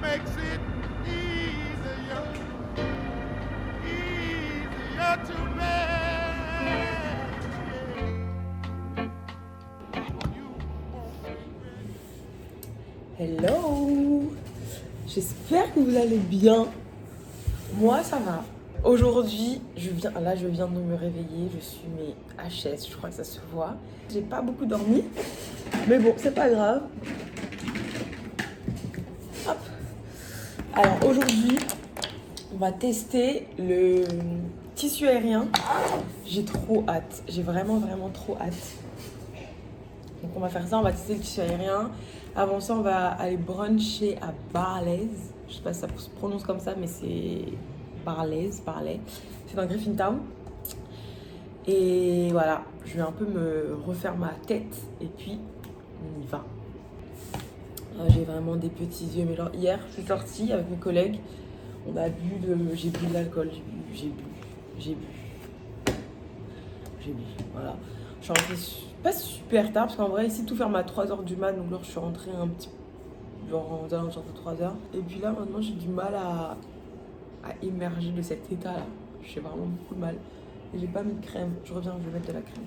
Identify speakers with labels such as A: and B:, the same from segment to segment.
A: makes it easier, easier to bear. You won't regret.
B: Hello! J'espère que vous allez bien. Moi, ça va. Aujourd'hui, je viens de me réveiller. Je suis HS, je crois que ça se voit. J'ai pas beaucoup dormi, mais bon, c'est pas grave. Hop. Alors aujourd'hui, on va tester le tissu aérien. J'ai trop hâte. J'ai vraiment trop hâte. Donc on va faire ça, on va tester le tissu aérien. Avant ça, on va aller bruncher à Barley's. Je sais pas si ça se prononce comme ça, mais c'est Barley's. C'est dans Griffintown. Et voilà, je vais un peu me refaire ma tête et puis on y va. J'ai vraiment des petits yeux, mais genre hier, je suis sortie avec mes collègues. J'ai bu de l'alcool, j'ai bu. Voilà. Je suis rentrée pas super tard parce qu'en vrai ici tout ferme à 3h du mat, donc là je suis rentrée un petit genre aux alentours de 3h. Et puis là maintenant j'ai du mal à émerger de cet état là. J'ai vraiment beaucoup de mal. Et j'ai pas mis de crème. Je reviens, je vais mettre de la crème.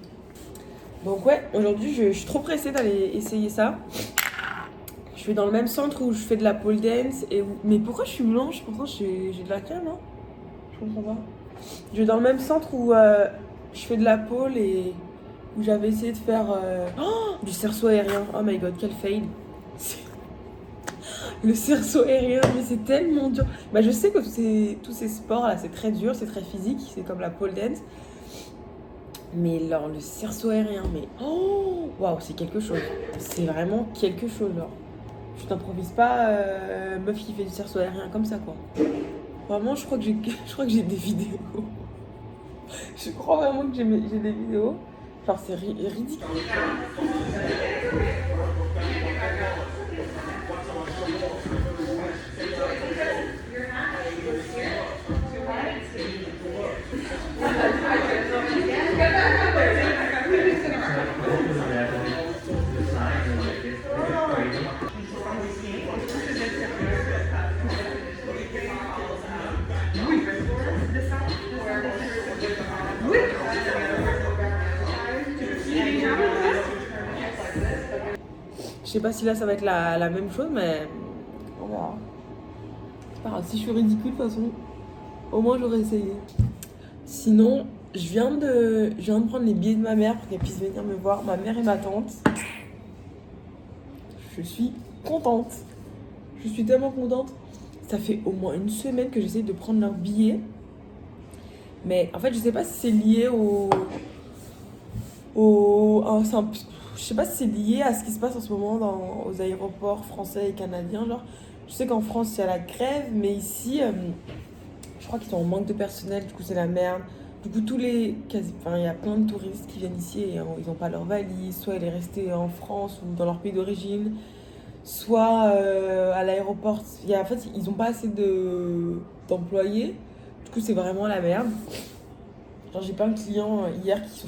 B: Donc ouais, aujourd'hui je suis trop pressée d'aller essayer ça. Je vais dans le même centre où je fais de la pole dance mais pourquoi je suis blanche? Pourtant j'ai de la crème, hein. Je comprends pas. Je vais dans le même centre où je fais de la pole et où j'avais essayé de faire du cerceau aérien. Oh my god, quel fail. Le cerceau aérien, mais c'est tellement dur. Bah, je sais que tous ces sports là, c'est très dur, c'est très physique, c'est comme la pole dance. Mais alors, le cerceau aérien, mais oh, waouh, c'est quelque chose. C'est vraiment quelque chose, genre. Je t'improvises pas meuf qui fait du cerceau aérien comme ça, quoi. Vraiment, je crois que j'ai des vidéos. Je crois vraiment que j'ai des vidéos. Genre, c'est ridicule. Je sais pas si là ça va être la même chose, mais on verra. C'est pas grave, si je suis ridicule de toute façon, au moins j'aurais essayé. Sinon, je viens de prendre les billets de ma mère pour qu'elle puisse venir me voir, ma mère et ma tante. Je suis contente. Je suis tellement contente. Ça fait au moins une semaine que j'essaie de prendre leurs billets. Mais en fait, je sais pas si c'est lié je sais pas si c'est lié à ce qui se passe en ce moment aux aéroports français et canadiens. Genre, je sais qu'en France, il y a la grève, mais ici, je crois qu'ils sont en manque de personnel, du coup, c'est la merde. Du coup, il y a plein de touristes qui viennent ici et ils n'ont pas leur valise. Soit elle est restée en France ou dans leur pays d'origine, soit à l'aéroport. En fait, ils n'ont pas assez d'employés. Du coup, c'est vraiment la merde. Genre, j'ai plein de clients hier qui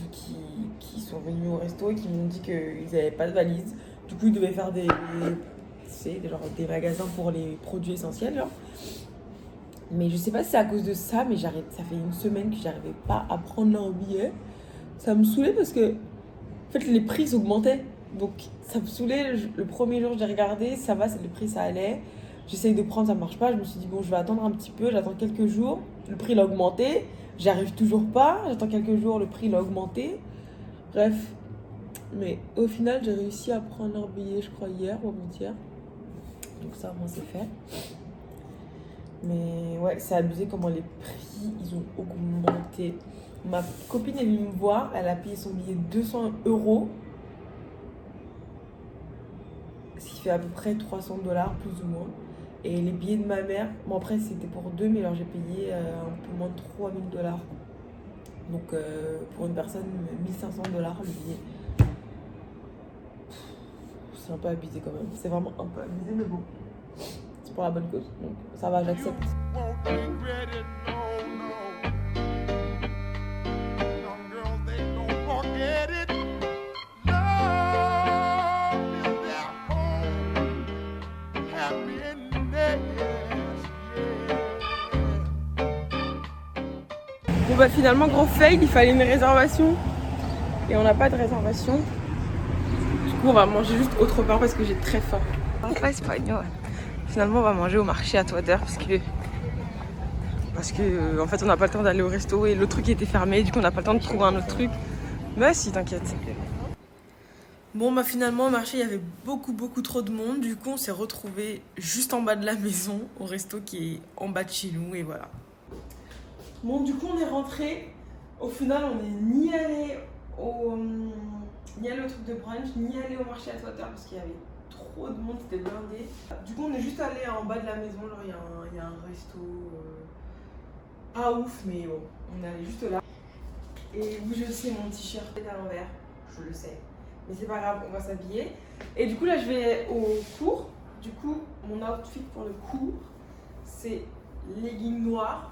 B: sont venus au resto et qui m'ont dit qu'ils n'avaient pas de valise. Du coup, ils devaient faire des magasins pour les produits essentiels. Genre. Mais je sais pas si c'est à cause de ça, mais ça fait une semaine que j'arrivais pas à prendre leurs billets. Ça me saoulait parce que en fait, les prix augmentaient. Donc, ça me saoulait. Le premier jour, j'ai regardé, ça va, le prix, ça allait. J'essaye de prendre, ça marche pas. Je me suis dit, bon, je vais attendre un petit peu. J'attends quelques jours. Le prix, il a augmenté. J'y arrive toujours pas. J'attends quelques jours, le prix, il a augmenté. Bref. Mais au final, j'ai réussi à prendre leur billet, je crois, hier ou avant-hier. Donc ça, moi, c'est fait. Mais ouais, c'est abusé comment les prix, ils ont augmenté. Ma copine est venue me voir. Elle a payé son billet 200 €. Ce qui fait à peu près $300, plus ou moins. Et les billets de ma mère, bon après c'était pour deux, mais alors j'ai payé un peu moins de $3000. Donc pour une personne, $1500 le billet. C'est un peu abusé quand même. C'est vraiment un peu abusé, mais bon. C'est pour la bonne cause. Donc ça va, j'accepte.
A: Won't regret it, no, no. Young girls, they don't forget it. Love is their home, happy in there.
B: bah finalement gros fail, il fallait une réservation et on n'a pas de réservation. Du coup on va manger juste autre part parce que j'ai très faim. Pas espagnol. Finalement on va manger au marché à Toader parce que en fait on n'a pas le temps d'aller au resto et le truc était fermé, du coup on n'a pas le temps de trouver un autre truc. Mais si, t'inquiète. Bon bah finalement au marché il y avait beaucoup trop de monde, du coup on s'est retrouvés juste en bas de la maison au resto qui est en bas de chez nous et voilà. Bon du coup on est rentré, au final on n'est ni allé au truc de brunch, ni allé au marché à Toader parce qu'il y avait trop de monde, c'était blindé. Du coup on est juste allé en bas de la maison, genre il y a un resto pas ouf mais bon, on est allé juste là. Et oui je sais mon t-shirt est à l'envers, je le sais. Mais c'est pas grave, on va s'habiller. Et du coup là je vais au cours. Du coup mon outfit pour le cours c'est leggings noirs.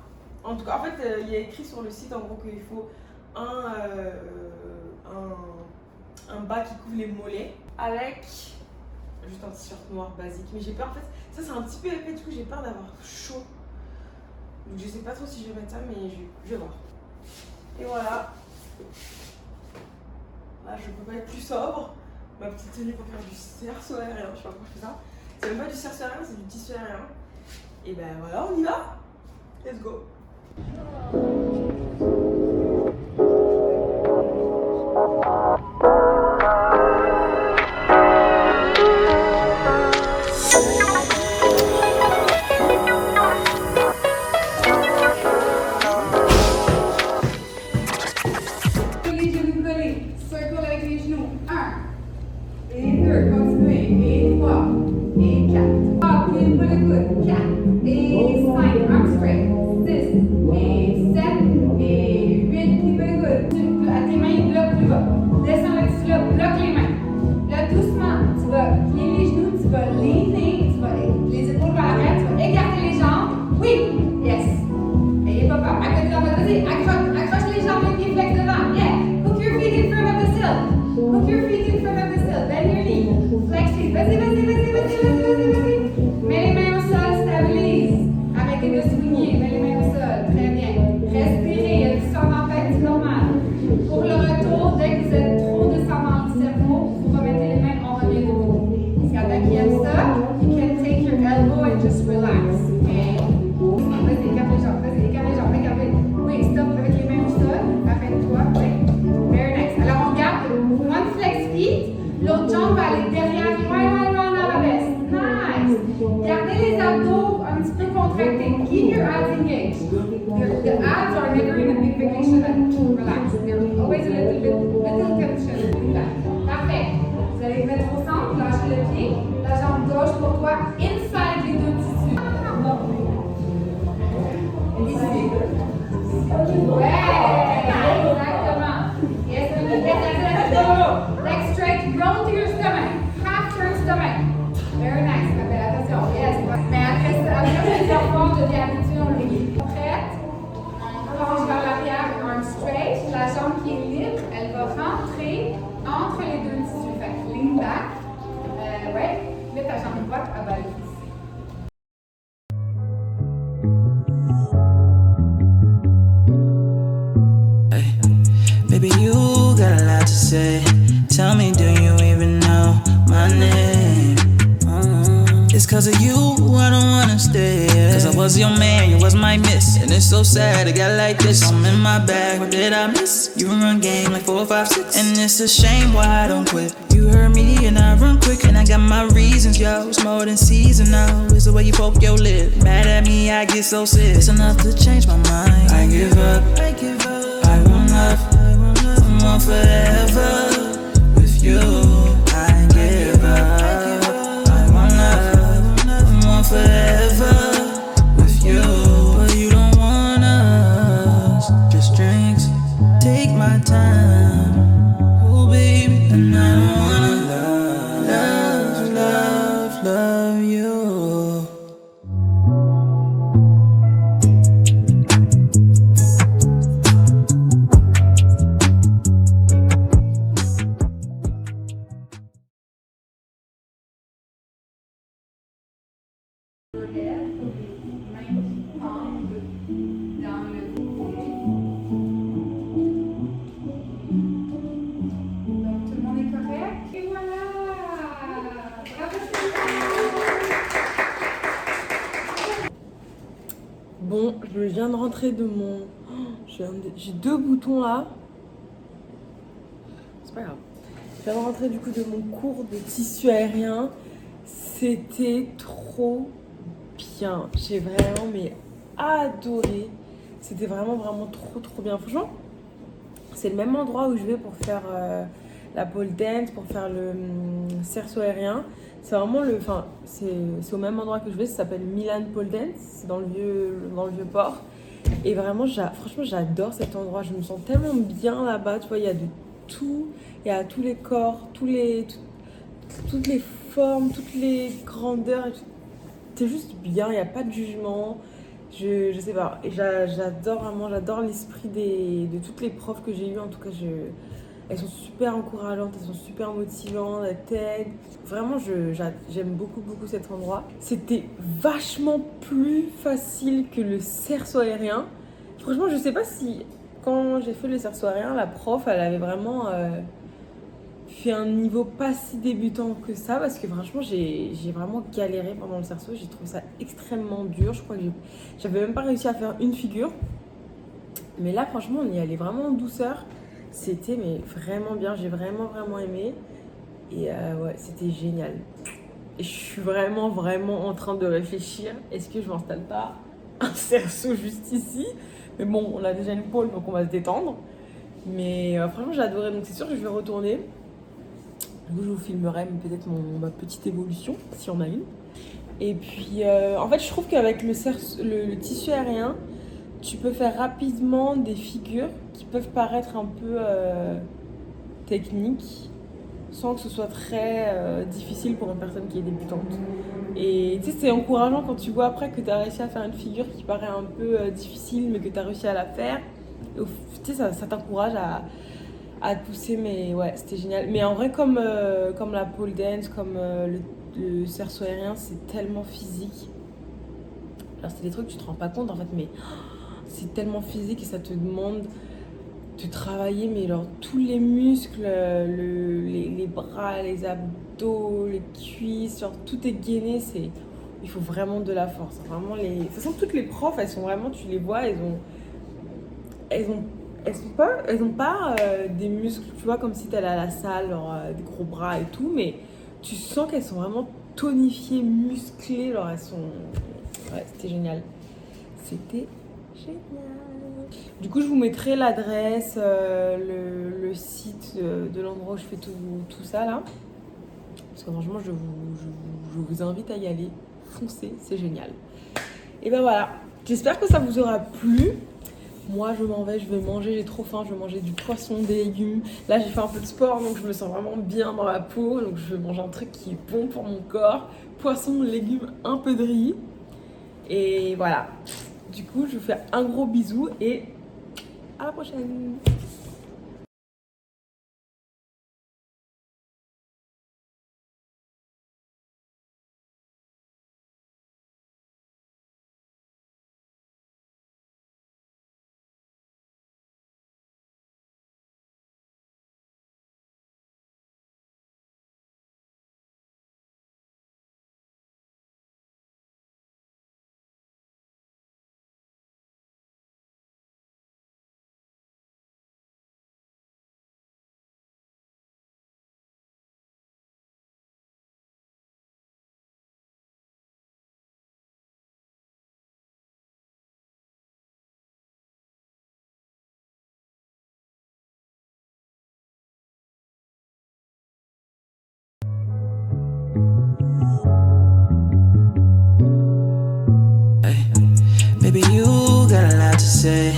B: En tout cas en fait il y a écrit sur le site en gros qu'il faut un bas qui couvre les mollets avec juste un t-shirt noir basique. Mais j'ai peur en fait, ça c'est un petit peu épais du coup j'ai peur d'avoir chaud. Donc je sais pas trop si je vais mettre ça mais je vais voir. Et voilà. Là, je peux pas être plus sobre. Ma petite tenue pour faire du cerceau aérien, je sais pas pourquoi je fais ça. C'est même pas du cerceau aérien, c'est du tissu aérien. Et ben voilà, on y va. Let's go. L'autre jambe va aller derrière, loin dans la baisse. Nice. Gardez les abdos un petit peu contractés. Keep your abs engaged. The abs are never in a big vacation and relax. They're always a little tension. Parfait. Vous allez mettre au centre, lâchez le pied. La jambe gauche pour toi, inside les deux tissus. Ici. Ouais, exactement. Yes, legs straight, roll to your stomach. Half turn stomach. Very nice, ma belle, attention. Yes. Mais après plusieurs fois, je deviens habituée, on le prête. On penche vers l'arrière, arm straight. La jambe qui est libre, elle va rentrer entre les deux tissus. Fait que lean back. Ouais. Là, ta jambe droite à balise.
C: Baby, you got a lot to say. Tell me, do you even know my name? It's cause of you I don't wanna stay. Cause I was your man, you was my miss. And it's so sad it got like this. I'm in my bag, what did I miss? You run game like 4, 5, 6. And it's a shame why I don't quit. You heard me and I run quick. And I got my reasons, yo. It's more than seasonal. It's the way you poke your lip. Mad at me, I get so sick. It's enough to change my mind. I give up, I want love. I want forever with you. I give up. I want love. I want forever with you. But you don't want us. Just drinks. Take my time. Oh baby, and I don't wanna love you.
B: je viens de rentrer de mon... J'ai 2 boutons là. C'est pas grave. Je viens de rentrer du coup de mon cours de tissu aérien. C'était trop bien. J'ai vraiment adoré. C'était vraiment trop bien. Franchement, c'est le même endroit où je vais pour faire la pole dance, pour faire le cerceau aérien. C'est vraiment c'est au même endroit que je vais. Ça s'appelle Milan Pole Dance. C'est dans le vieux port. Et vraiment, franchement, j'adore cet endroit. Je me sens tellement bien là-bas. Tu vois, il y a de tout. Il y a tous les corps, toutes les formes, toutes les grandeurs. C'est juste bien. Il n'y a pas de jugement. Je sais pas. Et j'adore l'esprit de toutes les profs que j'ai eues. En tout cas, elles sont super encourageantes, elles sont super motivantes, elles t'aident. Vraiment, j'aime beaucoup cet endroit. C'était vachement plus facile que le cerceau aérien. Franchement, je sais pas si, quand j'ai fait le cerceau aérien, la prof, elle avait vraiment fait un niveau pas si débutant que ça. Parce que franchement, j'ai vraiment galéré pendant le cerceau. J'ai trouvé ça extrêmement dur. Je crois que j'avais même pas réussi à faire une figure. Mais là, franchement, on y allait vraiment en douceur. C'était vraiment bien, j'ai vraiment aimé. Et ouais, c'était génial. Et je suis vraiment en train de réfléchir. Est-ce que je m'installe pas un cerceau juste ici? Mais bon, on a déjà une pole, donc on va se détendre. Mais franchement, j'ai adoré. Donc c'est sûr que je vais retourner. Du coup, je vous filmerai peut-être ma petite évolution, si on a une. Et puis, en fait, je trouve qu'avec le tissu aérien, tu peux faire rapidement des figures qui peuvent paraître un peu techniques sans que ce soit très difficile pour une personne qui est débutante. Et tu sais, c'est encourageant quand tu vois après que tu as réussi à faire une figure qui paraît un peu difficile mais que tu as réussi à la faire. Tu sais, ça t'encourage à te pousser, mais ouais, c'était génial. Mais en vrai, comme la pole dance, comme le cerceau aérien, c'est tellement physique. Alors, c'est des trucs que tu te rends pas compte en fait, mais c'est tellement physique et ça te demande de travailler tous les muscles, les bras, les abdos, les cuisses, tout est gainé. Il faut vraiment de la force. Vraiment de toute façon, toutes les profs, elles sont vraiment, tu les vois, elles ont pas des muscles, tu vois, comme si t'allais à la salle, des gros bras et tout, mais tu sens qu'elles sont vraiment tonifiées, musclées. Elles sont... Ouais, c'était génial. C'était génial. Du coup, je vous mettrai l'adresse, le site de l'endroit où je fais tout ça là. Parce que franchement, je vous invite à y aller. Foncez, c'est génial. Et ben voilà. J'espère que ça vous aura plu. Moi, je m'en vais, je vais manger, j'ai trop faim, je vais manger du poisson, des légumes. Là, j'ai fait un peu de sport, donc je me sens vraiment bien dans la peau. Donc, je vais manger un truc qui est bon pour mon corps. Poisson, légumes, un peu de riz. Et voilà. Du coup, je vous fais un gros bisou et à la prochaine.
C: Baby, you got a lot to say.